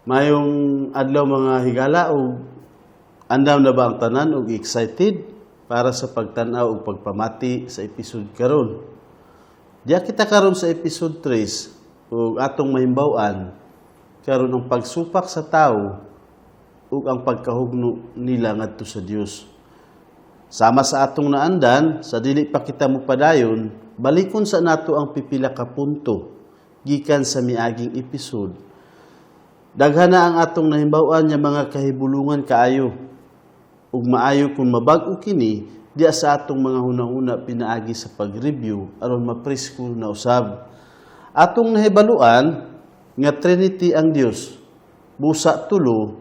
Mayong adlaw mga higala o andam na ba ang tanan o excited para sa pagtanaw o pagpamati sa episode karon. Diya kita karon sa episode 3 o atong mahimbawan karon ang pagsupak sa tao o ang pagkahugno nila ngadto sa Dios. Sama sa atong naandan, sa dili pa kita mupadayon, balikon sa nato ang pipila ka punto gikan sa miaging episode. Daghan na ang atong nahimbawan nga mga kahibulungan kaayo. Ug maayo kung mabag-o kini diya sa atong mga hunahuna pinaagi sa pag-review aron mapresko na usab. Atong nahibaluan nga Trinity ang Dios. Busa tulo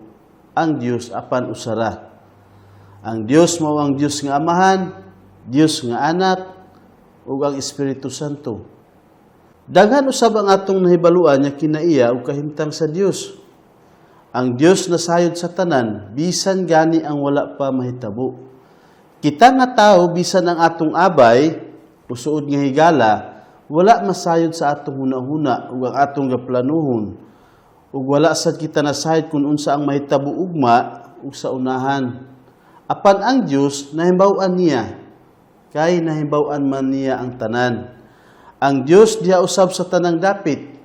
ang Dios apan usara. Ang Dios mao ang Dios nga Amahan, Dios nga Anak, ug ang Espiritu Santo. Daghan usab ang atong nahibaluan nga kinaiya ug kahimtang sa Dios. Ang Dios nasayod sa tanan, bisan gani ang wala pa mahitabo. Kita nga tao, bisan ang atong abay, usuod nga higala, wala masayod sa atong hunahuna ug ang atong gaplanuhon. Ug wala sad kita nasayod kung unsa ang mahitabo ugma ug sa unahan. Apan ang Dios nahimbaw-an niya, kay nahimbaw-an man niya ang tanan. Ang Dios diha usab sa tanang dapit,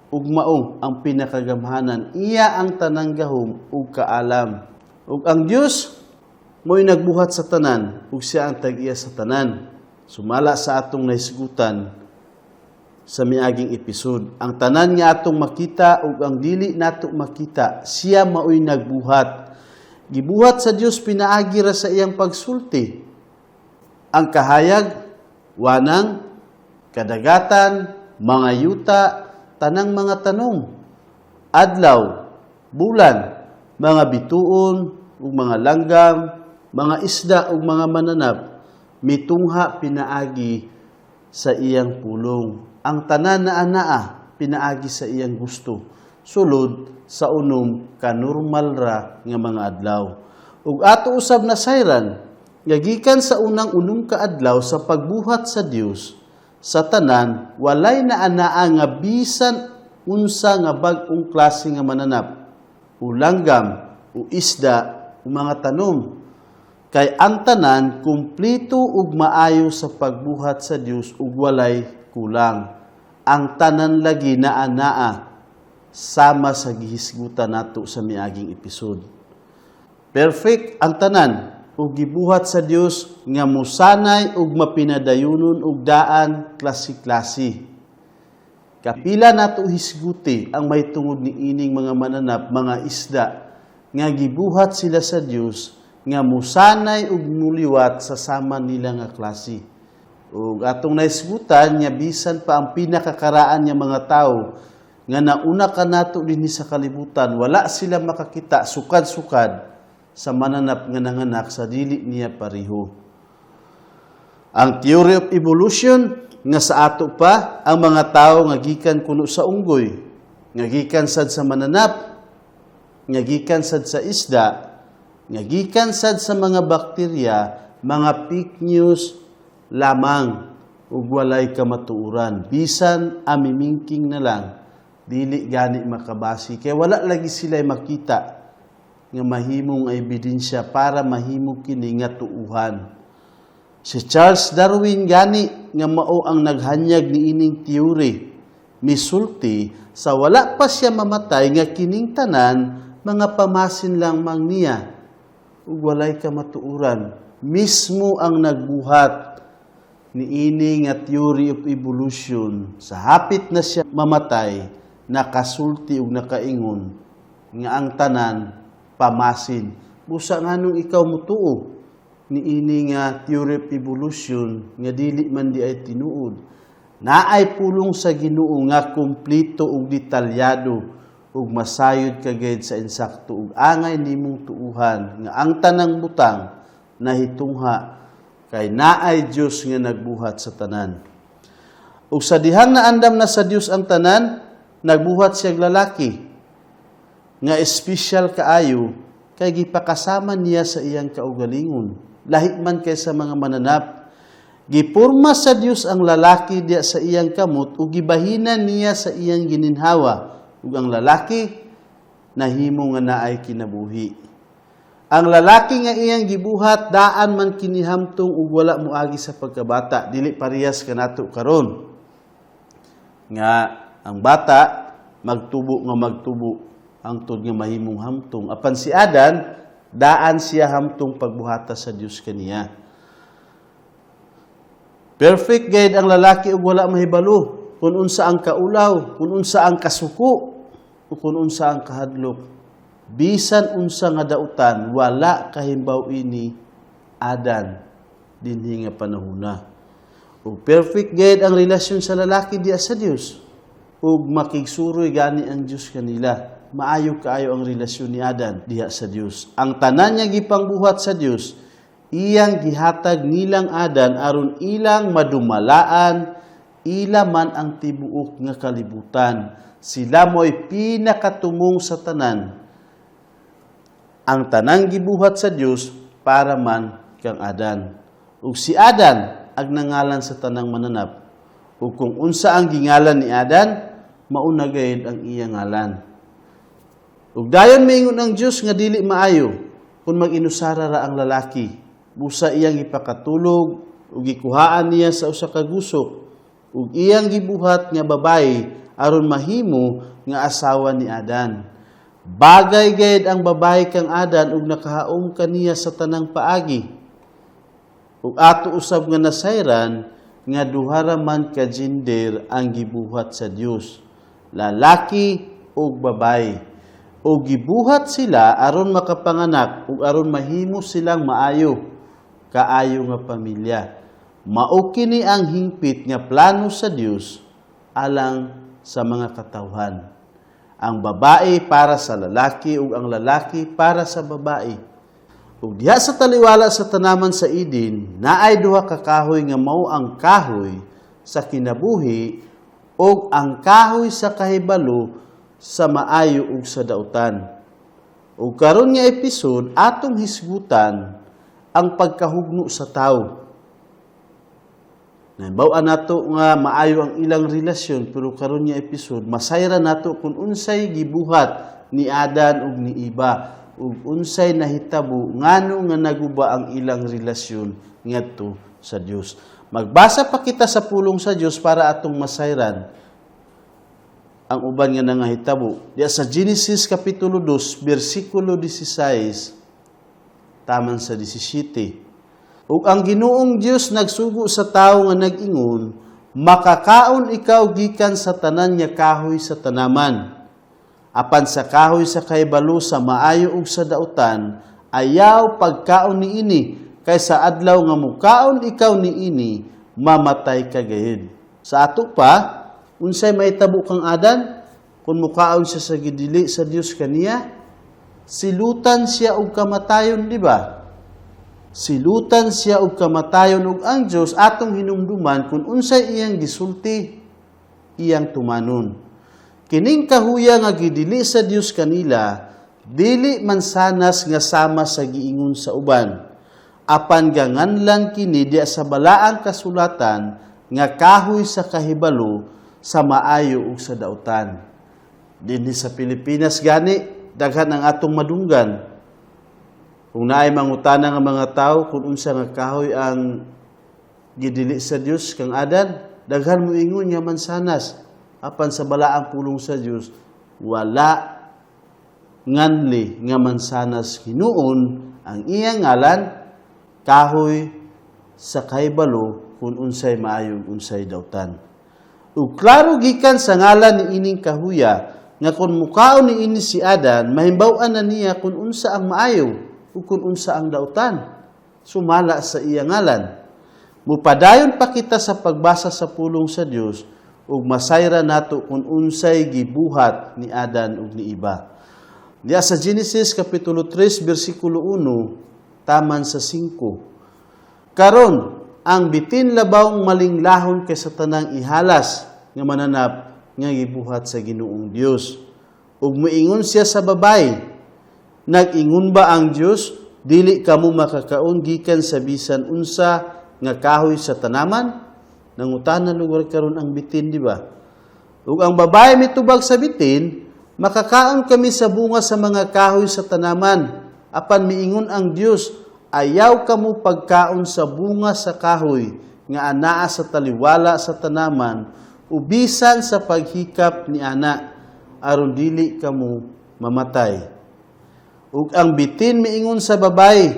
ug mao ang pinakagamhanan. Iya ang tanang gahom ug kaalam. Ug ang Dios mo'y nagbuhat sa tanan, ug siya ang tag-iya sa tanan. Sumala sa atong nahisgutan sa miaging episode. Ang tanan nga atong makita ug ang dili nato makita, siya mao'y nagbuhat. Gibuhat sa Dios pinaagi ra sa iyang pagsulti. Ang kahayag, wanang, kadagatan, mga yuta, tanang mga tanong, adlaw, bulan, mga bituon, ug mga langgam, mga isda ug mga mananap, mitungha pinaagi sa iyang pulong. Ang tanan na anaa pinaagi sa iyang gusto, sulod sa unom kanormal ra nga mga adlaw. Ug ato usab na sayran nga gikan sa unang unom ka adlaw sa pagbuhat sa Dios sa tanan, walay na anaa nga bisan unsa nga bag-ong klase nga mananap, o langgam, o isda, o mga tanom. Kay ang tanan kumplito ug maayo sa pagbuhat sa Dios ug walay kulang. Ang tanan lagi na anaa sama sa gihisgutan nato sa miaging episode. Perfect ang tanan ug gibuhat sa Dios nga musanay ug mapinadayunon og daan klase-klase. Kapila nato hisguti ang mahitungod ni ining mga mananap, mga isda nga gibuhat sila sa Dios nga musanay ug muliwat sa sama nila nga klase. Ug atong nahisgutan nga bisan pa ang pinakakaraan nga mga tawo nga nauna ka nato dinhi sa kalibutan, wala sila makakita sukad-sukad sa mananap nga nanganak sa dili niya pareho. Ang theory of evolution nga sa ato pa ang mga tawo nga gikan kuno sa unggoy, nga gikan sad sa mananap, nga gikan sad sa isda, nga gikan sad sa mga bakterya, mga fake news lamang ug walay kamatuoran. Bisan amimingking na lang, dili gani makabasi kay wala lagi sila makita nga mahimong ebidensya para mahimo kini nga tuuhan. Si Charles Darwin gani nga mao ang naghanyag ni ining teori, misulti sa wala pa siya mamatay nga kining tanan mga pamasin lang mang niya ug walay kamatuoran. Mismo ang nagbuhat ni ini nga theory of evolution sa hapit na siya mamatay, nakasulti ug nakaingon nga ang tanan pamasin. Busa nganong ikaw mutuo ni ini nga theory of evolution nga dili man di ay tinuod. Naay pulong sa Ginoo nga kumplito ug detalyado ug masayod kagayud sa insakto ug angay nimong tuuhan nga ang tanang butang nahitungha kay naay Dios nga nagbuhat sa tanan. Ug sa dihang naandam na sa Dios ang tanan, nagbuhat siyang lalaki nga espesyal kaayo kay gipakasama niya sa iyang kaugalingon. Lahi man kay sa mga mananap, gipurma sa Dios ang lalaki diya sa iyang kamot ug gibahinan niya sa iyang gininhawa. Ug ang lalaki nahimo nga naay kinabuhi. Ang lalaki nga iyang gibuhat daan man kinihamtong ug wala moagi sa pagkabata, dili parehas kanato karon. Nga ang bata magtubo nga magtubo hangtod nga mahimong hamtong. Apan si Adan daan siya hamtong pagbuhata sa Dios kaniya. Perfect gayud ang lalaki ug wala mahibalo kung unsa ang kaulaw, kung unsa ang kasuko, o kung unsa ang kahadlok. Bisan unsa nga dautan, wala kahimbaw ini Adan dinhi nga panahona. Ug perfect gayud ang relasyon sa lalaki diya sa Dios. Ug makigsuroy gani ang Dios kanila. Maayo kaayo ang relasyon ni Adan diha sa Dios. Ang tanan niya gipangbuhat sa Dios, iyang gihatag nilang Adan aron ilang madumalaan ila man ang tibuok nga kalibutan. Sila mo'y pinakatumong sa tanan. Ang tanan gibuhat sa Dios para man kang Adan. Ug si Adan ag nangalan sa tanang mananap. Ug kung unsa ang gingalan ni Adan, mauna gayud ang iyang ngalan. Ug dayon miingon ang Dios nga dili maayo kung mag-inusara ra ang lalaki. Busa iyang ipakatulog ug gikuhaan niya sa usa ka gusok ug iyang gibuhat nga babayi aron mahimo nga asawa ni Adan. Bagay gayud ang babayi kang Adan ug nakahaom kaniya sa tanang paagi. Ug ato usab nga nasayran nga duha ra man ka gender ang gibuhat sa Dios, lalaki ug babayi. Ug gibuhat sila aron makapanganak ug aron mahimo silang maayo kaayo nga pamilya. Mao kini ang hingpit nga plano sa Dios alang sa mga katawhan. Ang babae para sa lalaki ug ang lalaki para sa babae. Ug diha sa taliwala sa tanaman sa Eden, naay duha ka kahoy nga mao ang kahoy sa kinabuhi ug ang kahoy sa kahibalo sa maayo ug sa dautan. Ug karon nga episode atong hisgutan ang pagkahugno sa tawo. Nahibaw-an nato nga maayo ang ilang relasyon, pero karon nga episode masayra nato kung unsay gibuhat ni Adan ug ni Eva ug unsay nahitabo ngano nga naguba ang ilang relasyon ngadto sa Dios. Magbasa pa kita sa pulong sa Dios para atong masayran ang uban nga nangahitabo. Diya sa Genesis kapitulo 2 bersikulo 16 taman sa 17. Ug ang Ginoong Dios nagsugo sa tawo nga nag-ingon, makakaon ikaw gikan sa tanan nga kahoy sa tanaman. Apan sa kahoy sa kahibalo sa maayo ug sa dautan, ayaw pagkaon niini, kaysa adlaw nga mukaon ikaw niini, mamatay ka gayud. Sa ato pa, unsay mahitabo kang Adan? Kung mukaon siya sa gidili sa Dios kaniya, silutan siya og kamatayon, di ba? Silutan siya og kamatayon ug ang Dios atong hinumduman kung unsay iyang gisulti, iyang tumanon. Kining kahuya nga gidili sa Dios kanila, dili man sanas nga sama sa giingon sa uban. Apan ganganlan kini diya sa balaang kasulatan nga kahoy sa kahibalo sa maayo ug sa dautan. Dinhi sa Pilipinas gani daghan ang atong madunggan. Kung naay mangutana nga mga tao kung unsa nga kahoy ang gidili sa Dios kang Adan, daghan mo ingon nga mansanas. Apan sa balaang pulong sa Dios, wala nganli nga mansanas hinuon ang iyang ngalan kahoy sa kahibalo kung unsay maayo ug unsay dautan. Ug klaro gikan sa ngalan ni ining kahuya nga kung mukaon ni ini si Adan, mahimbaw-an na niya kung unsa ang maayo ug kung unsa ang dautan. Sumala sa iyang ngalan. Mupadayon pa kita sa pagbasa sa pulong sa Dios ug masayra nato kung unsay gibuhat ni Adan ug ni Eva. Diya sa Genesis kapitulo 3 bersikulo 1 taman sa 5. Karon ang bitin labawng malinglahon kay sa tanang ihalas nga mananap nga gibuhat sa Ginoong Dios. Ug moingon siya sa babayi, nag-ingon ba ang Dios, dili kamo makakaon gikan sa bisan unsa nga kahoy sa tanaman? Nangutana lugar karon ang bitin, di ba? Ug ang babae mitubag sa bitin, Makakaon kami sa bunga sa mga kahoy sa tanaman. Apan miingon ang Dios, ayaw kamo pagkaon sa bunga sa kahoy nga anaa sa taliwala sa tanaman, ubisan sa paghikap ni ana, aron dili kamo mamatay. Ug ang bitin miingon sa babay,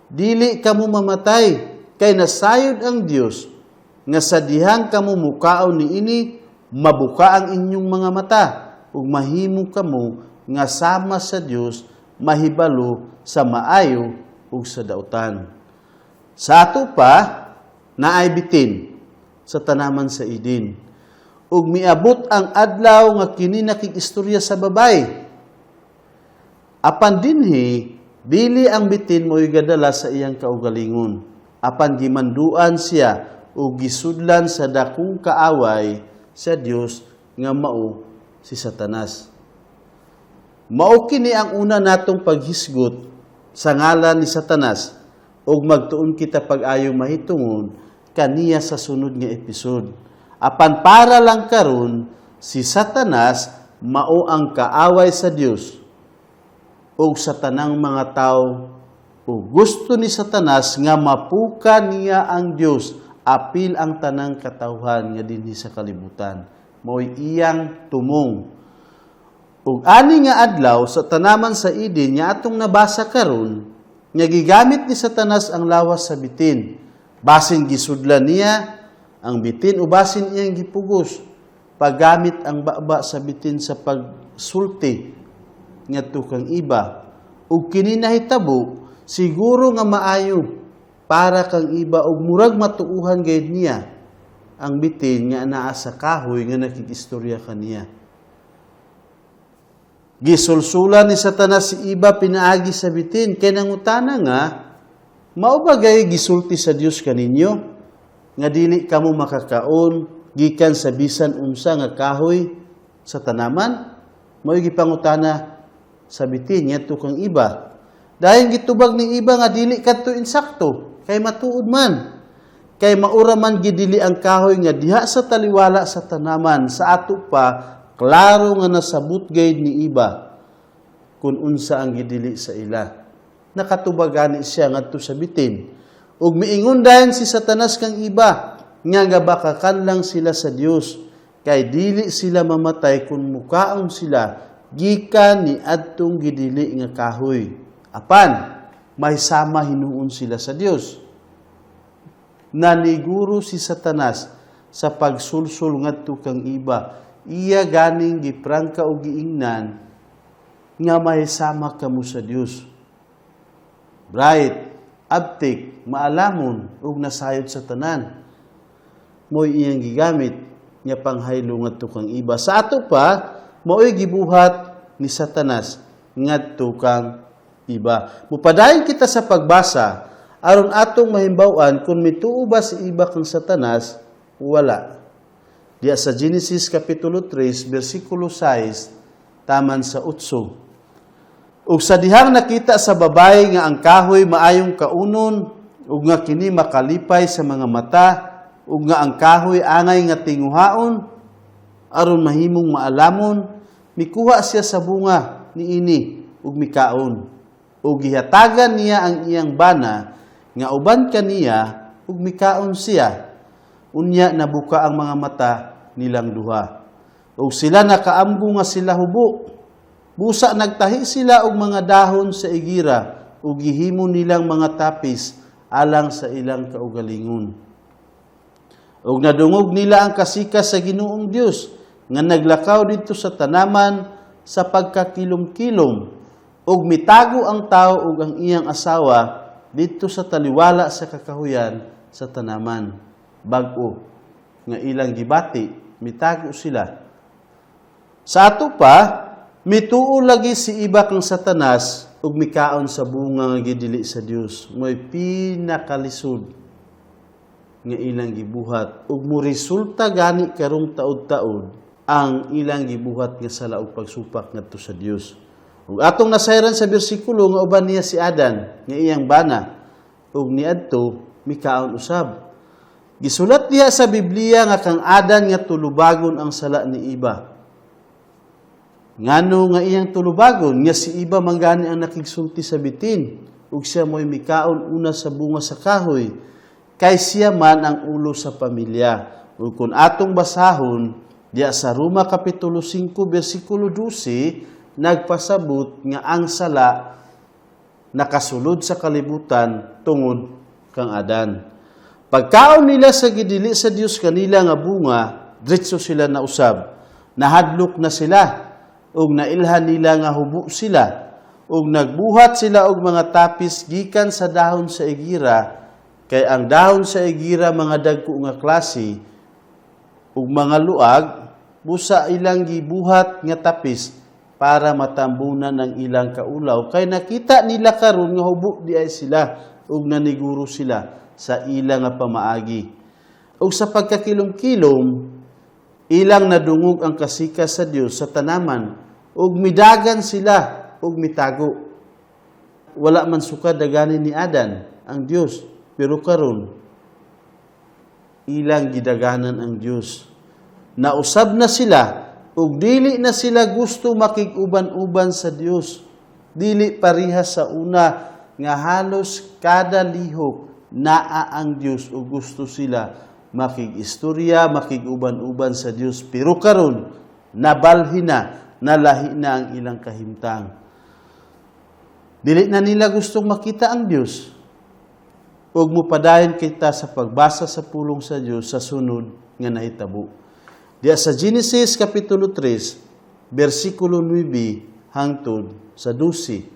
dili kamo mamatay, kay nasayod ang Dios nga sa dihang kamo mukaon niini, mabuka ang inyong mga mata, ug mahimo kamo nga sama sa Dios, mahibalo sa maayo ug sa dautan. Sa ato pa naay bitin sa tanaman sa Eden. Ug miabot ang adlaw nga kini nakig-istorya sa babay. Apan dinhi dili ang bitin mo'y gadala sa iyang kaugalingon. Apan gimanduan siya ug gisudlan sa dakong kaaway sa Dios nga mao si Satanas. Mao kini ang una natong paghisgot sa ngalan ni Satanas ug magtuon kita pag-ayo mahitungon kaniya sa sunod nga episode. Apan para lang karon si Satanas mao ang kaaway sa Dios ug sa tanang mga tawo, ug gusto ni Satanas nga mapuka niya ang Dios apil ang tanang katawhan nga dinhi sa kalibutan. Mao'y iyang tumong. Ug ani nga adlaw sa tanaman sa Eden nga atong nabasa karon, nga gigamit ni Satanas ang lawas sa bitin. Basin gisudlan niya ang bitin o basin iyang gipugos. Paggamit ang baba sa bitin sa pagsulti ngadto kang iba. Ug kini nahitabo siguro nga maayo para kang iba og murag matuuhan gayud niya ang bitin nga anaa sa kahoy nga nakig-istorya kaniya. Gisulsulan ni Satanas si iba pinaagi sa bitin kay nangutana nga mao ba gay gisulti sa Dios kaninyo nga dili kamo makakaon gikan sa bisan unsa nga kahoy sa tanaman? Mao gipangutana sa bitin ngadto kang iba. Dahil gitubag ni iba nga dili kadto insakto kay matuod man. Kay maura man gidili ang kahoy nga diha sa taliwala sa tanaman. Sa ato pa, klaro nga nasabot gayud ni iba kung unsa ang gidili sa ila. Nakatubagani siya ngadto sa bitin. Ug miingon dayon si Satanas kang iba nga gabakakan lang sila sa Dios kay dili sila mamatay kung mukaon sila gikan ni adtong gidili nga kahoy. Apan may sama hinuon sila sa Dios. Naniguro si Satanas sa pagsulsul ngadto kang iba. Iya ganing giprangka o giingnan nga may sama kamo sa Dios. Bright, abtik, maalamon ug nasayod sa tanan. Mo'y iyang gigamit nga panghaylo ngadto kang iba. Sa ato pa mo'y gibuhat ni Satanas ngadto kang iba. Mupadayon kita sa pagbasa aron atong mahimbawan kung mituo ba si iba kang Satanas wala. Diya sa Genesis Kapitulo 3, versikulo 6, taman sa 8. Ug sa dihang nakita sa babay nga ang kahoy maayong kaunon, ug nga kini makalipay sa mga mata, ug nga ang kahoy angay nga tinguhaon, aron mahimong maalamon, mikuha siya sa bunga niini, ug mikaon. Ug gihatagan niya ang iyang bana, nga uban kaniya, ug mikaon siya. Unya nabuka ang mga mata nilang duha. Ug sila nakaamgo nga sila hubo. Busa nagtahi sila og mga dahon sa igira, ug gihimo nilang mga tapis alang sa ilang kaugalingon. Ug nadungog nila ang kasikas sa Ginoong Dios nga naglakaw dito sa tanaman sa pagkakilom-kilom, ug mitago ang tao ug ang iyang asawa dito sa taliwala sa kakahuyan sa tanaman. Bag-o nga ilang gibati, mitago sila. Sa ato pa, mituo lagi si iba kang Satanas ug mikaon sa bunga nga gidili sa Dios. Mo'y pinakalisod nga ilang gibuhat ug mo resulta gani karong taud-taud ang ilang gibuhat nga sala og pagsupak ngadto sa Dios. Ug atong nasayran sa bersikulo nga uban niya si Adan nga iyang bana ug niadto mikaon usab. Gisulat diha sa Biblia nga kang Adan nga tulubagon ang sala ni iba. Ngano nga iyang tulubagon, nga si iba manggani ang nakigsulti sa bitin, ug siya mo'y mikaon una sa bunga sa kahoy, kay siya man ang ulo sa pamilya. Ug kung atong basahon, diya sa Roma Kapitulo 5, versikulo 12, nagpasabot nga ang sala nakasulod sa kalibutan tungod kang Adan. Pagkaon nila sa gidili sa Dios kanila nga bunga, diretso sila nausab. Nahadlok na sila, ug nailhan nila nga hubo sila, ug nagbuhat sila og mga tapis gikan sa dahon sa igira, kay ang dahon sa igira mga dagko nga klase, ug mga luag, busa ilang gibuhat nga tapis para matambunan ang ilang kaulaw, kay nakita nila karon nga hubo di ay sila, ug naniguro sila sa ilang nga pamaagi. Ug sa pagkakilom-kilom, ilang nadungog ang kasikas sa Dios sa tanaman, ug midagan sila, ug mitago. Wala man sukad daganin ni Adan ang Dios, pero karon ilang gidaganan ang Dios. Nausab na sila, ug dili na sila gusto makig-uban-uban sa Dios. Dili parihas sa una nga halos kada lihok naa ang Dios, ug gusto sila makig-istorya, makig-uban-uban sa Dios. Pero karon nabalhin na, nalahi na ang ilang kahimtang. Dili na nila gustong makita ang Dios. Ug mupadayon kita sa pagbasa sa pulong sa Dios sa sunod nga nahitabo. Diya sa Genesis Kapitulo 3, versikulo 9 hangtod sa 12.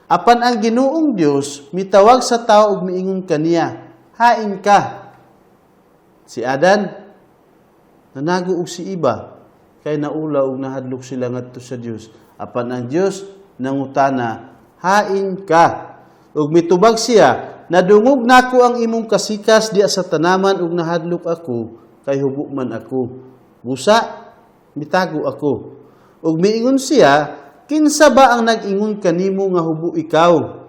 Apan ang Ginoong Dios mitawag sa tao ug miingon kaniya, hain ka. Si Adan nanago og si iba, kay naula ug nahadlok sila ngadto sa Dios. Apan ang Dios nangutana, hain ka. Ug mitubag siya, nadungog nako ang imong kasikas diya sa tanaman ug nahadlok ako, kay hubo man ako. Busa, mitago ako. Ug miingon siya, kinsa ba ang nag-ingon kanimo nga hubo ikaw?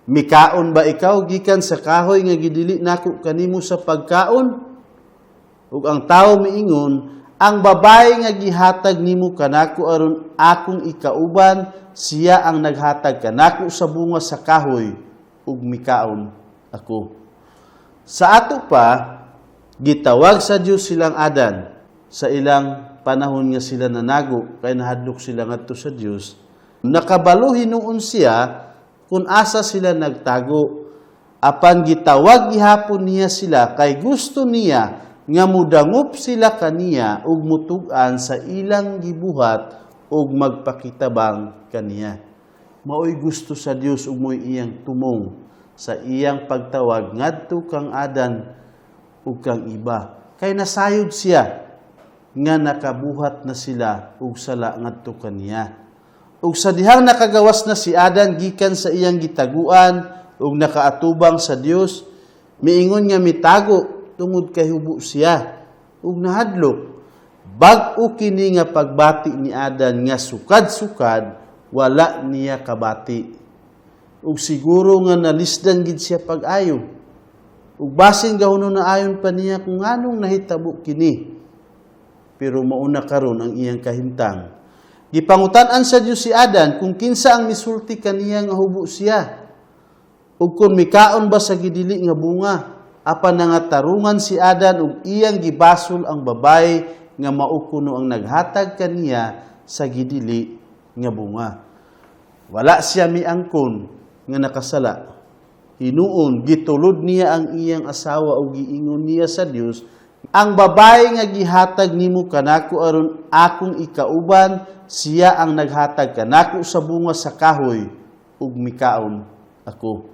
Mikaon ba ikaw gikan sa kahoy nga gidili nako kanimo sa pagkaon? Ug ang tawo miingon, ang babae nga gihatag nimo kanako aron akong ikauban, siya ang naghatag kanako sa bunga sa kahoy, ug mikaon ako. Sa ato pa, gitawag sa Dios silang Adan sa ilang panahon nga sila nanago, kay nahadlok sila ngadto sa Dios. Nakabalo hinuon siya kung asa sila nagtago. Apan gitawag gihapon niya sila, kay gusto niya nga mudangop sila kaniya ug mutug-an sa ilang gibuhat ug magpakitabang kaniya. Maoy gusto sa Dios ug mo'y iyang tumong sa iyang pagtawag ngadto kang Adan ug kang iba. Kay nasayod siya nga nakabuhat na sila ug sala ngadto kaniya. Ug sa dihang nakagawas na si Adan gikan sa iyang gitaguan ug nakaatubang sa Dios, miingon nga mitago tungod kay hubo siya ug nahadlok. Bag-o kini nga pagbati ni Adan nga sukad-sukad wala niya kabati. Ug siguro nga nalisdan gid siya pag-ayo. Ug basin gahunon na ayon pa niya kung anong nahitabo kini. Pero mauna karon ang iyang kahimtang. Gipangutan-an sa Dios si Adan kung kinsa ang misulti kaniya nga hubo siya. Ug kung mikaon ba sa gidili nga bunga. Apan nangatarungan si Adan ug iyang gibasol ang babae nga mao kuno ang naghatag kaniya sa gidili nga bunga. Wala siya miangkon nga nakasala. Hinuon gitulod niya ang iyang asawa ug giingon niya sa Dios, ang babae nga gihatag nimo kanako aron akong ikauban, siya ang naghatag kanako sa bunga sa kahoy ug mikaon ako.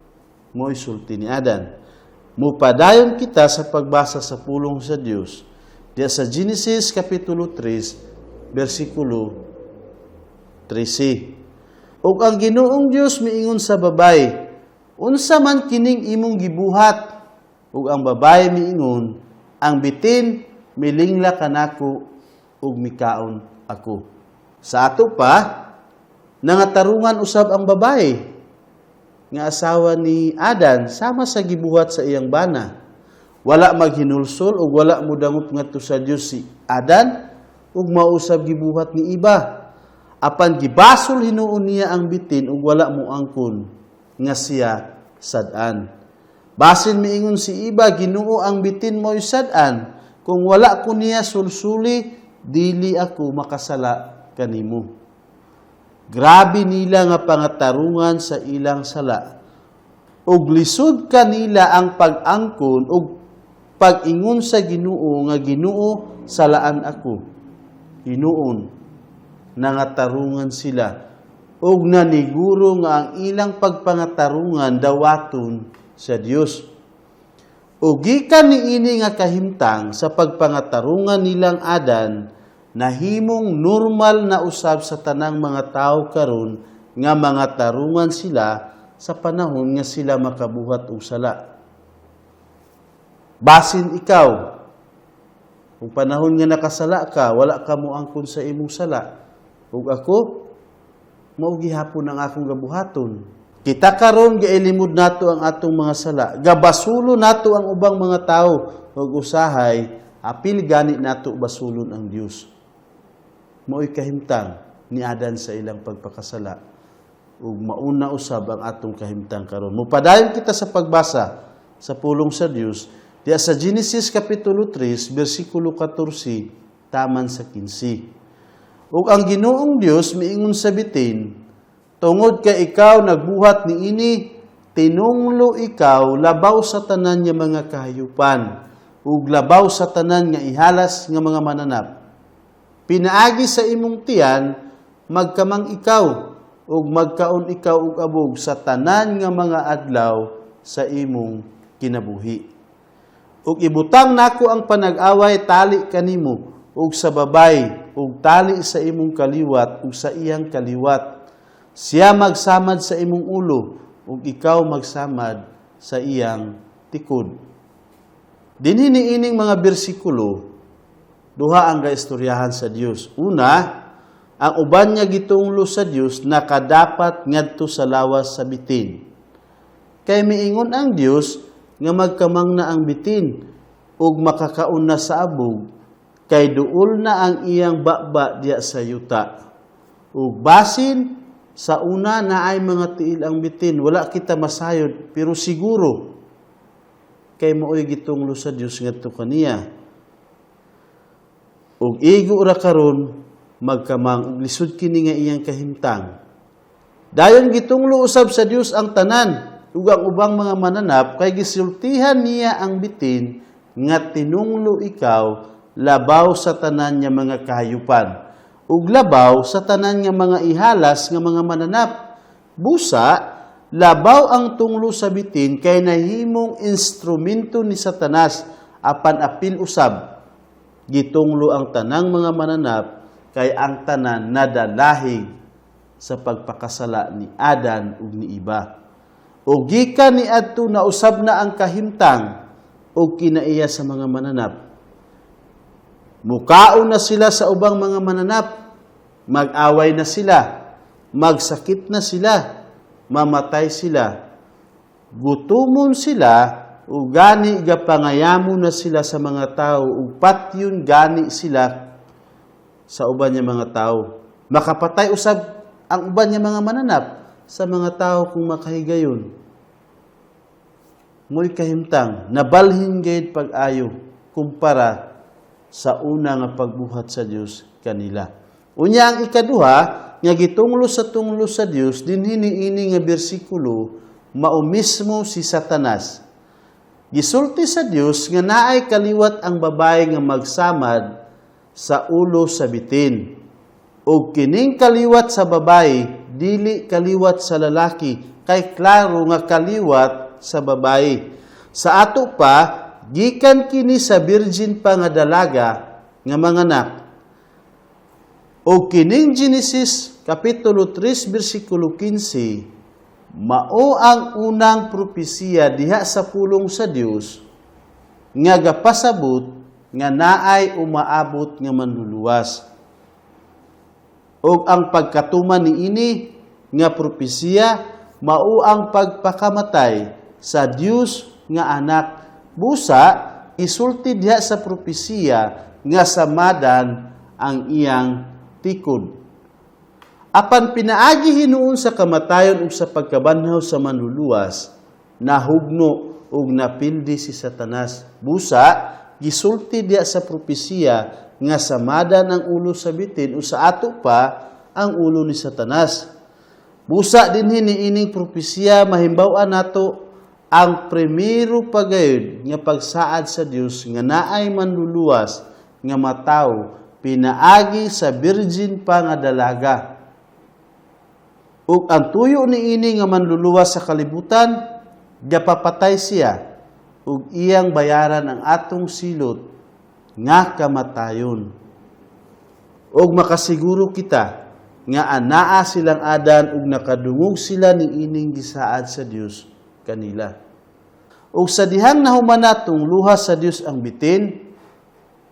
Mo'y sulti ni Adan. Mupadayon kita sa pagbasa sa pulong sa Dios. Diya sa Genesis Kapitulo 3, versikulo 13. Ug ang Ginoong Dios miingon sa babae, unsa man kining imong gibuhat? Ug ang babae miingon, ang bitin milingla kanako ug mikaon ako. Sa ato pa, nangatarungan usab ang babae nga asawa ni Adan sama sa gibuhat sa iyang bana. Wala maghinulsol ug wala modangop ngadto sa Dios si Adan ug mausab gibuhat ni iba. apan gibasol hinuon niya ang bitin ug wala mo angkon nga siya sad-an. Basin miingon si iba, Ginoo ang bitin mo'y sad-an, kung wala ko niya sulsuli, dili ako makasala kanimo. Grabe nila nga pangatarungan sa ilang sala. Ug lisod kanila ang pag-angkon ug pag-ingon sa Ginoo nga Ginoo salaan ako. Hinuon nangatarungan sila ug naniguro nga ang ilang pagpangatarungan dawaton sa Dios. Ug gikan niini nga kahimtang sa pagpangatarungan nilang Adan, nahimong normal na usab sa tanang mga tao karon nga mga tarungan sila sa panahon nga sila makabuhat og sala. Basin ikaw, kung panahon nga nakasala ka, wala ka mo angkon sa imong sala. Ug ako, mao gihapon ang akong gabuhaton. Kita karon gailimod nato ang atong mga sala. Gabasulo nato ang ubang mga tao ug usahay apil gani nato basulon ang Dios. Mao'y kahimtang ni Adan sa ilang pagpakasala. Ug mauna usab ang atong kahimtang karon. Mupadayon kita sa pagbasa sa pulong sa Dios diya sa Genesis kapitulo 3 bersikulo 14 taman sa 15. Ug ang Ginoong Dios miingon sa bitin, tungod kay ikaw nagbuhat niini, tinunglo ikaw labaw sa tanan nga mga kahayupan ug labaw sa tanan nga ihalas nga mga mananap. Pinaagi sa imong tiyan magkamang ikaw ug magkaon ikaw og abog sa tanan nga mga adlaw sa imong kinabuhi. Ug ibutang nako ang panag-away tali kanimo ug sa babay ug tali sa imong kaliwat ug sa iyang kaliwat. Siya magsamad sa imong ulo ug ikaw magsamad sa iyang tikod. Dinhi niining mga bersikulo duha ang gaistoryahan sa Dios. Una, ang uban niya gitunglo sa Dios nakadapat ngadto sa lawas sa bitin. Kay miingon ang Dios nga magkamang na ang bitin ug makakaon na sa abog kay duol na ang iyang baba diya sa yuta. Ug basin sa una na ay mga tiil ang bitin, wala kita masayod pero siguro kay mao'y gitunglo sa Dios ngadto kaniya. Ug igo ra karon magkamang ug lisod kini nga iyang kahimtang. Dayon gitunglo usab sa Dios ang tanan ug ang ubang mga mananap kay gisultihan niya ang bitin nga tinunglo ikaw labaw sa tanan nga mga kahayupan ug labaw sa tanan nga mga ihalas nga mga mananap. Busa labaw ang tunglo sa bitin kay nahimong instrumento ni Satanas apan apil usab gitunglo ang tanang mga mananap kay ang tanan nadalahig sa pagpakasala ni Adan ug ni Iba. O gikan ni adto na usab na ang kahimtang o kinaiya sa mga mananap. Mukaon na sila sa ubang mga mananap, mag-away na sila, magsakit na sila, mamatay sila, gutumon sila, o gani gapangayamo na sila sa mga tao, o patyon gani sila sa uban niya mga tao. Makapatay usab ang uban niya mga mananap sa mga tao kung makahigayon. Mo'y kahimtang, nabalhin gayud pag-ayo kumpara sa una nga pagbuhat sa Dios kanila. Unya ang ikaduha, nga gitunglo sa Dios, dinhi niini nga bersikulo, mao mismo si Satanas. Gisulti sa Dios nga naay kaliwat ang babae nga magsamad sa ulo sa bitin. O kining kaliwat sa babae, dili kaliwat sa lalaki, kay klaro nga kaliwat sa babae. Sa ato pa, gikan kini sa virgin pa nga dalaga nga manganak. O kining Genesis kapitulo 3 bersikulo 15, mao ang unang propesiya diha sa pulong sa Dios nga gapasabot nga naay umaabot nga manluluwas. O ang pagkatuman niini nga propesiya mao ang pagpakamatay sa Dios nga anak. Busa isulti diha sa propesiya nga samadan ang iyang tikod. Apan pinaagi hinuon sa kamatayon ug sa pagkabanhaw sa manluluwas, nahugno ug napildi si Satanas. Busa, gisulti diya sa propesiya nga samadan ang ulo sa bitin o sa ato pa ang ulo ni Satanas. Busa din hiniining propesiya mahimbaw-an nato ang primero pagayod nga pagsaad sa Dios nga naay manluluwas nga mataw pinaagi sa virgin pa nga dalaga. Ug ang tuyo ni ini nga manluluwas sa kalibutan, gapapatay siya, ug iyang bayaran ang atong silot nga kamatayon. Ug makasiguro kita nga anaa silang Adan ug nakadungog sila ni ining gisaad sa Dios kanila. Ug sa dihang nahumanatong luha sa Dios ang bitin,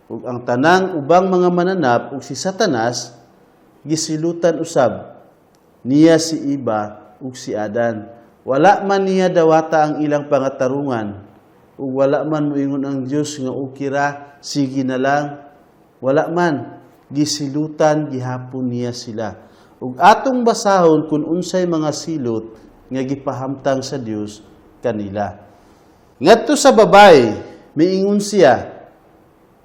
ug ang tanang ubang mga mananap ug si Satanas gisilutan usab niya si Eva ug si Adan. Wala man niya dawata ang ilang pangatarungan, ug wala man moingon ang Dios nga ukira, sige na lang. Wala man, gisilutan gihapon niya sila. Ug atong basahon kung unsay mga silot nga gipahamtang sa Dios kanila. Ngadto sa babay, miingon siya,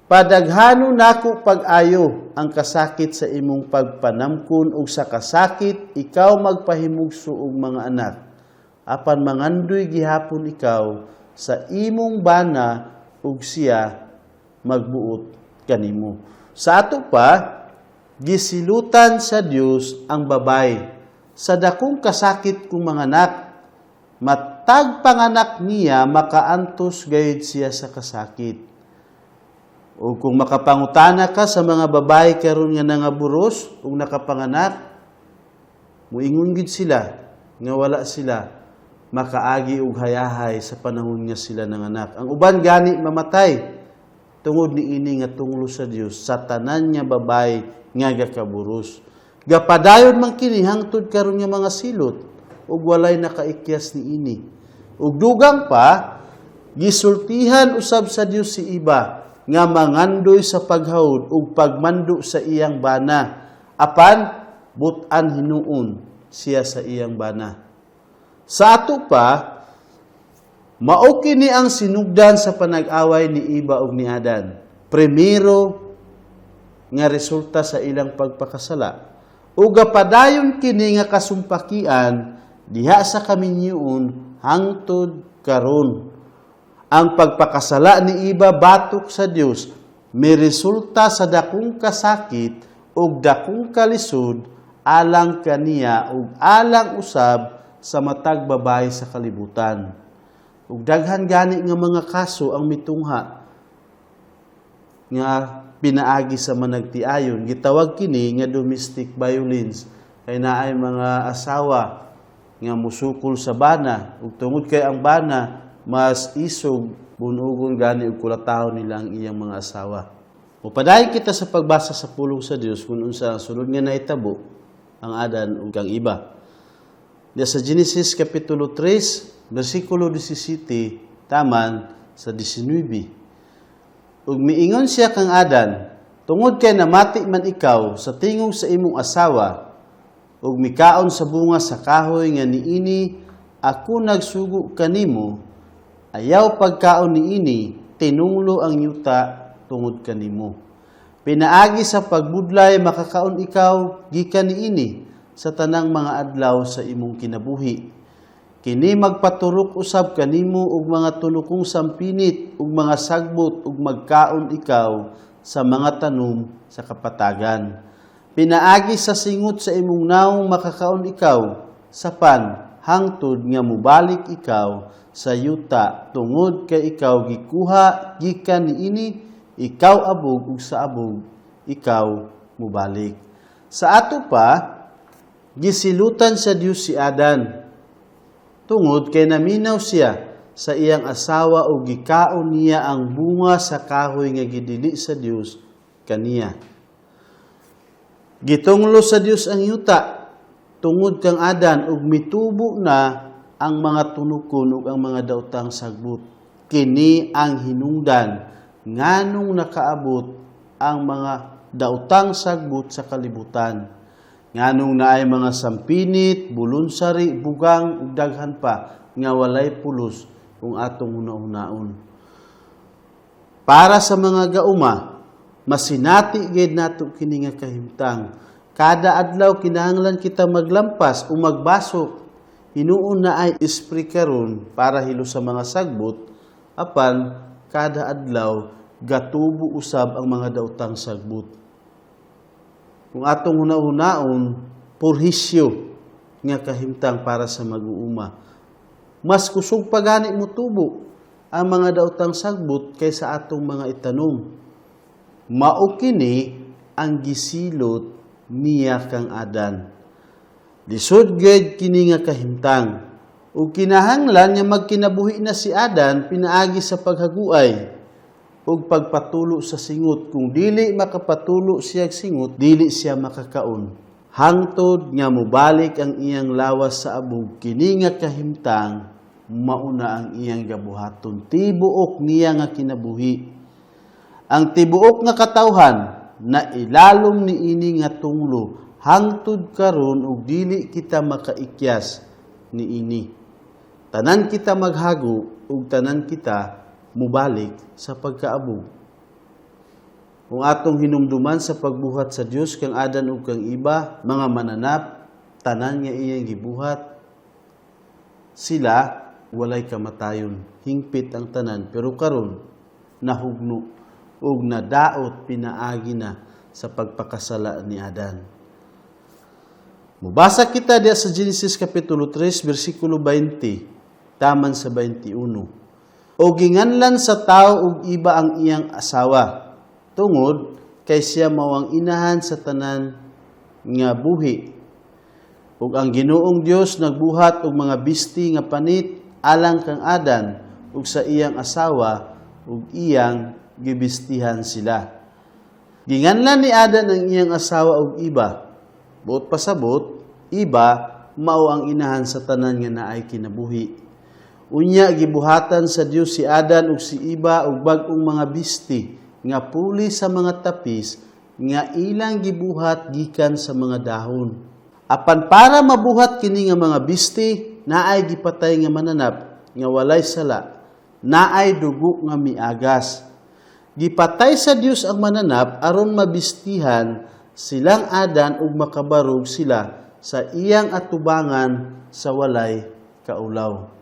padaghanon nako pag-ayo ang kasakit sa imong pagpanamkon ug sa kasakit ikaw magpahimugso og mga anak. Apan mangandoy gihapon ikaw sa imong bana ug siya magbuot kanimo. Sa ato pa, gisilutan sa Dios ang babay. Sa dakong kasakit kong mga anak, matag panganak niya makaantos gayud siya sa kasakit. O kung makapangutana ka sa mga babae karon nga nangaburos ug nakapanganak, muingon gid sila nga wala sila makaagi og hayahay sa panahon nga sila nanganak. Ang uban gani mamatay tungod ni ini nga tunglo sa Dios sa tanan nga babae nga gakaburos. Gapadayon man kini hangtod karon nga mga silot ug walay nakaikyas ni ini. Ug dugang pa gisultihan usab sa Dios si Eva nga mangandoy sa paghawd ug pagmando sa iyang bana, apan but-an hinuon siya sa iyang bana. Sa ato pa, mao kini ang sinugdan sa panag-away ni Eva ug ni Adan. Primero nga resulta sa ilang pagpakasala. Ug gapadayon kini nga kasumpakian diha sa kaminyoon hangtod karon. Ang pagpakasala ni Eva batok sa Dios may resulta sa dakong kasakit ug dakong kalisod alang kaniya ug alang usab sa matag babae sa kalibutan. Ug daghan gani nga mga kaso ang mitungha nga pinaagi sa managtiayon. Gitawag kini nga domestic violence. Kay naay mga asawa nga musukol sa bana ug tungod kay ang bana mas isog bunugon gani ug kulatahon nila ang iyang mga asawa. Upadayon kita sa pagbasa sa pulong sa Dios kung unsa sulod nga naitabo ang Adan ug ang Eva. Diya sa Genesis kapitulo 3 bersikulo 17 taman sa 19. Ug miingon siya kang Adan, tungod kay namati man ikaw sa tingog sa imong asawa ug mikaon sa bunga sa kahoy nga niini ako nagsugo kanimo, ayaw pagkaon niini tinunglo ang yuta tungod kanimo. Pinaagi sa pagbudlay makakaon ikaw gikan niini sa tanang mga adlaw sa imong kinabuhi. Kini magpaturok usab kanimo og mga tunukong sampinit ug mga sagbot ug magkaon ikaw sa mga tanom sa kapatagan. Pinaagi sa singot sa imong naong makakaon ikaw sapan hangtod nga mubalik ikaw sa yuta tungod kay ikaw gikuha gikan niini, ikaw abog ug sa abog ikaw mubalik. Sa ato pa gisilutan sa Dios si Adan tungod kay naminaw siya sa iyang asawa ug gikaon niya ang bunga sa kahoy nga gidili sa Dios kaniya. Gitunglo sa Dios ang yuta tungod kang Adan ug mitubo na ang mga tunukon ug ang mga daotang sagbot. Kini ang hinungdan nganong nakaabot ang mga daotang sagbot sa kalibutan. Nganong naay mga sampinit, bulunsari, bugang, ug daghan pa nga walay pulos kung atong una-unaon. Para sa mga gauma, masinati gid nato kini nga kahimtang. Kada adlaw kinahanglan kita maglampas o magbasok. Hinuon na ay ispri karon para hilo sa mga sagbot, apan kada adlaw gatubo usab ang mga daotang sagbot. Kung atong una-unaon, purhisyo nga kahimtang para sa mag-uuma. Mas kusog pa gani mo tubo ang mga daotang sagbot kaysa atong mga itanom. Mao kini ang gisilot niya kang Adan. Lisod gid kini nga kahimtang. Ug kinahanglan nga magkinabuhi na si Adan pinaagi sa paghaguay ug pagpatulo sa singot. Kung dili makapatulo siya singot, dili siya makakaon. Hangtod nga mobalik ang iyang lawas sa abog, kini nga kahimtang mauna ang iyang gabuhaton. Tibuok niya nga kinabuhi. Ang tibuok nga katawhan na ilalom ni ini nga tunglo hangtod karon ug dili kita makaikyas ni ini. Tanan kita maghago ug tanan kita mubalik sa pagkaabog. Kung atong hinumduman sa pagbuhat sa Dios kang Adan ug kang iba, mga mananap, tanan nga iyang gibuhat, sila walay kamatayon, hingpit ang tanan, pero karon nahugno ug nadaot pinaagi na sa pagpakasala ni Adan. Mubasa kita diya sa Genesis Kapitulo 3, versikulo 20, taman sa 21. O ginganlan sa tao ug iba ang iyang asawa, tungod kay siya mawang inahan sa tanan nga buhi. Ug ang Ginoong Dios nagbuhat og mga bisti nga panit alang kang Adan ug sa iyang asawa ug iyang gibistihan sila. Ginganlan ni Adan ang iyang asawa ug iba. Buot pasabot, iba mao ang inahan sa tanan nga naay kinabuhi. Unya gibuhatan sa Dios si Adan ug si iba ug bag-ong mga bisti nga puli sa mga tapis nga ilang gibuhat gikan sa mga dahon. Apan para mabuhat kini nga mga bisti, naay gipatay nga mananap nga walay sala, naay dugo nga miagas. Gipatay sa Dios ang mananap aron mabistihan silang Adan ug makabarog sila sa iyang atubangan sa walay kaulaw.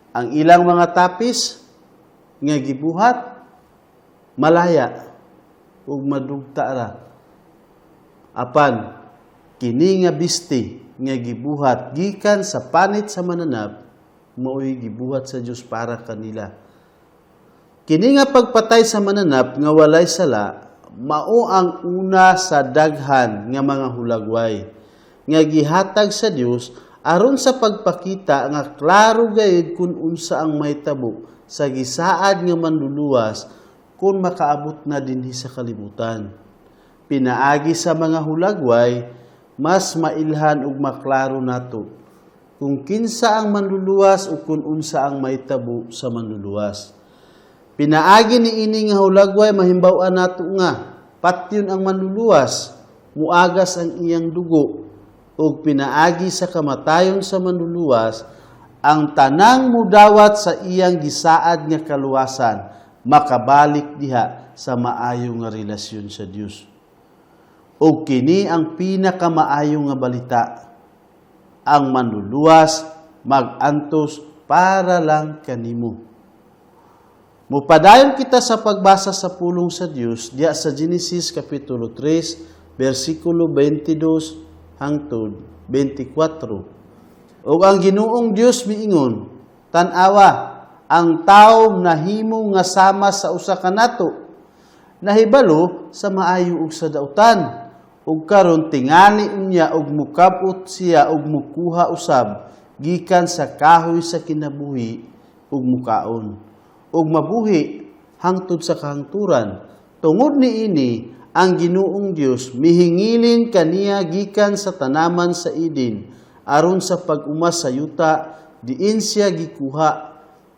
Ang ilang mga tapis nga gibuhat malaya ug madugta ra. Apan kini nga bisti nga gibuhat gikan sa panit sa mananap mao'y gibuhat sa Dios para kanila. Kini nga pagpatay sa mananap nga walay sala mao ang una sa daghan nga mga hulagway nga gihatag sa Dios aron sa pagpakita nga klaro gayud kung unsa ang mahitabo sa gisaad nga manluluwas kung makaabot na dinhi sa kalibutan. Pinaagi sa mga hulagway, mas mailhan ug maklaro nato kung kinsa ang manluluwas o kung unsa ang mahitabo sa manluluwas. Pinaagi ni ini nga hulagway mahimbaw-an nato nga patyon ang manluluwas, muagas ang iyang dugo, ug pinaagi sa kamatayon sa manluluwas ang tanang mudawat sa iyang gisaad nga kaluwasan makabalik diha sa maayo nga relasyon sa Dios. O kini ang pinakamaayo nga balita. Ang manluluwas mag-antos para lang kanimo. Mupadayon kita sa pagbasa sa pulong sa Dios diya sa Genesis Kapitulo 3, versikulo 22 hangtod 24. O ang Ginoong Dios miingon, tan-awa, ang tao nahimo nga sama sa usa ka nato, nahibalo sa maayo ug sa dautan, ug karon tingali unya ug mukabot siya ug mukuha usab gikan sa kahoy sa kinabuhi ug mukaon, ug mabuhi hangtod sa kahangturan. Tungod niini ang Ginoong Dios mihingilin kaniya gikan sa tanaman sa Eden aron sa pag-umas sa yuta diin siya gikuha.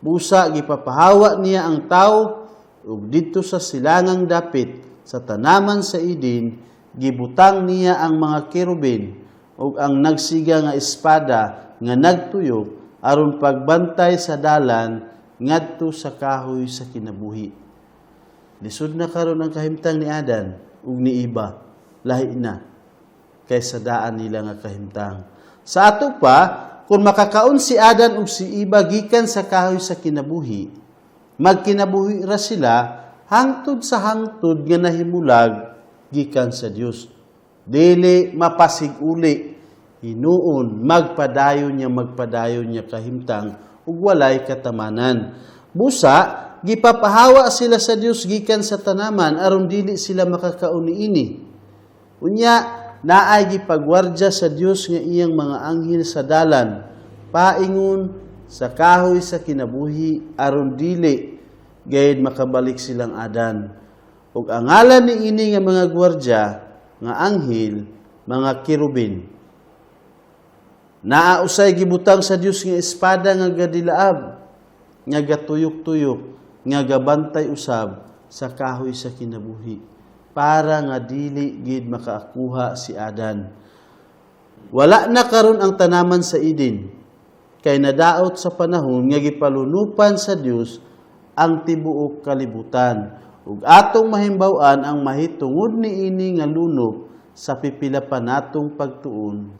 Busa gipapahawa niya ang tao ug didto sa silangang dapit sa tanaman sa Eden gibutang niya ang mga kerubin ug ang nagsiga nga espada nga nagtuyok aron pagbantay sa dalan ngadto sa kahoy sa kinabuhi. Lisod na karon ang kahimtang ni Adan ug ni Eva, lahi na kaysa daan nila nga kahimtang. Sa ato pa, kung makakaon si Adan ug si Eva gikan sa kahoy sa kinabuhi, magkinabuhi ra sila hangtod sa hangtod nga nahimulag gikan sa Dios. Dili mapasig-uli, hinuon magpadayon niya kahimtang ug walay katamanan. Busa gipapahawa sila sa Dios gikan sa tanaman aron dili sila makakaon niini. Unya naay gipagwardya sa Dios nga iyang mga anghel sa dalan, paingon sa kahoy sa kinabuhi aron dili gayud makabalik silang Adan. Ug ang ngalan niini nga mga gwardya nga anghel, mga kirubin. Naausay gibutang sa Dios nga espada nga gadilaab, nga gatuyok-tuyok, nga gabantay usab sa kahoy sa kinabuhi, para nga dili gid makaakuha si Adan. Wala na karon ang tanaman sa Eden, kay nadaot sa panahon nga gipalunupan sa Dios ang tibuok kalibutan, ug atong mahimbaw-an ang mahitungod niini nga lunop sa pipila pa natong pagtuon.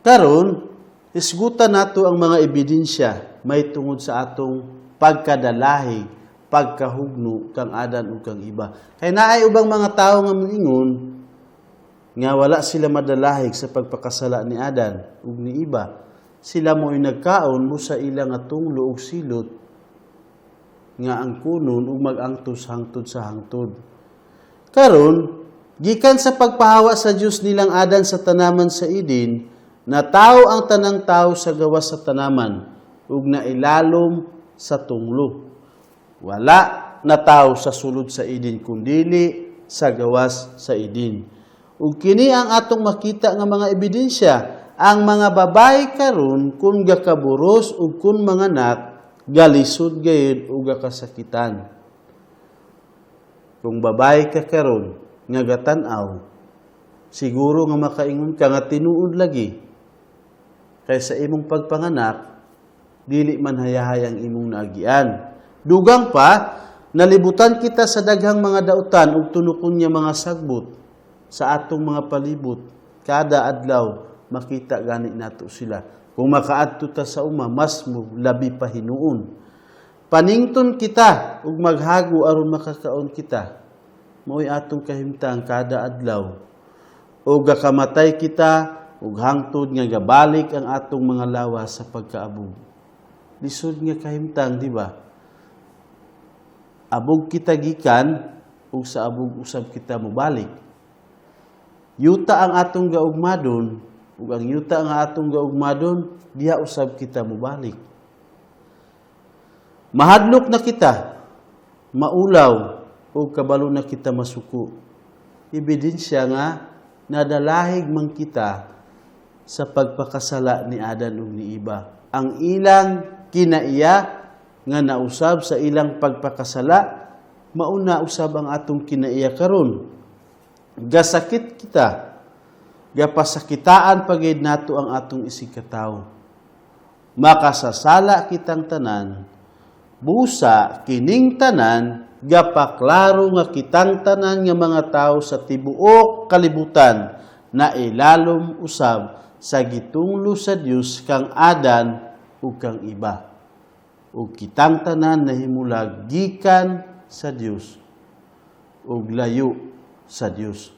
Karon, isgutan nato ang mga ebidensya may tungod sa atong pagkadalahi, pagkahugno kang Adan ug kang Eva. Kay naay ubang mga tawo nga moingon nga wala sila madalahig sa pagpakasala ni Adan ug ni Eva. Sila mo'y nagkaon mo sa ilang nga tunglo ug silot nga ang kunon ug mag-angtos hangtod sa hangtod. Karon, gikan sa pagpahawa sa Dios nilang Adan sa tanaman sa Eden, natawo ang tanang tawo sa gawas sa tanaman ug nailalom sa tunglo. Wala natawo sa sulod sa Eden kundili sa gawas sa Eden. Ug kini ang atong makita nga mga ebidensya, ang mga babae karon kun gakaburos ug kun manganak galisod gayud ug kasakitan. Kung babae ka karon nga gatan-aw, siguro nga makaingon ka nga tinuod lagi kaysa imong pagpanganak dili man hayahayang imong naagian. Dugang pa, nalibutan kita sa daghang mga dautan ug tunukon niya mga sagbot sa atong mga palibot. Kada adlaw makita gani nato sila. Kung makaadto ta sa uma, mas mo labi pa hinuon. Panington kita ug maghago aron makakaon kita. Mo'y atong kahimtang kada adlaw. O gakamatay kita ug hangtod nga gabalik ang atong mga lawas sa pagkaabog. Lisod nga kahimtang, di ba? Abog kita gikan ug sa abog usab kita mobalik. Yuta ang atong gaugmadon ug ang yuta nga atong gaugmadon diha usab kita mobalik. Mahadlok na kita, maulaw ug kabalo na kita masuko. Ebidensya nga nadalahig man kita sa pagpakasala ni Adan ug ni Eva. Ang ilang kinaiya nga nausab sa ilang pagpakasala, mauna usab ang atong kinaiya karon. Gasakit kita, gapasakitaan pagid nato ang atong isikataw. Makasasala kitang tanan, busa kining tanan, gapaklaro nga kitang tanan nga mga tawo sa tibuok kalibutan na ilalom usab sa gitunglo sa Dios kang Adan ug kang Eva. Ug kitang tanan nahimulag gikan sa Dios ug layo sa Dios.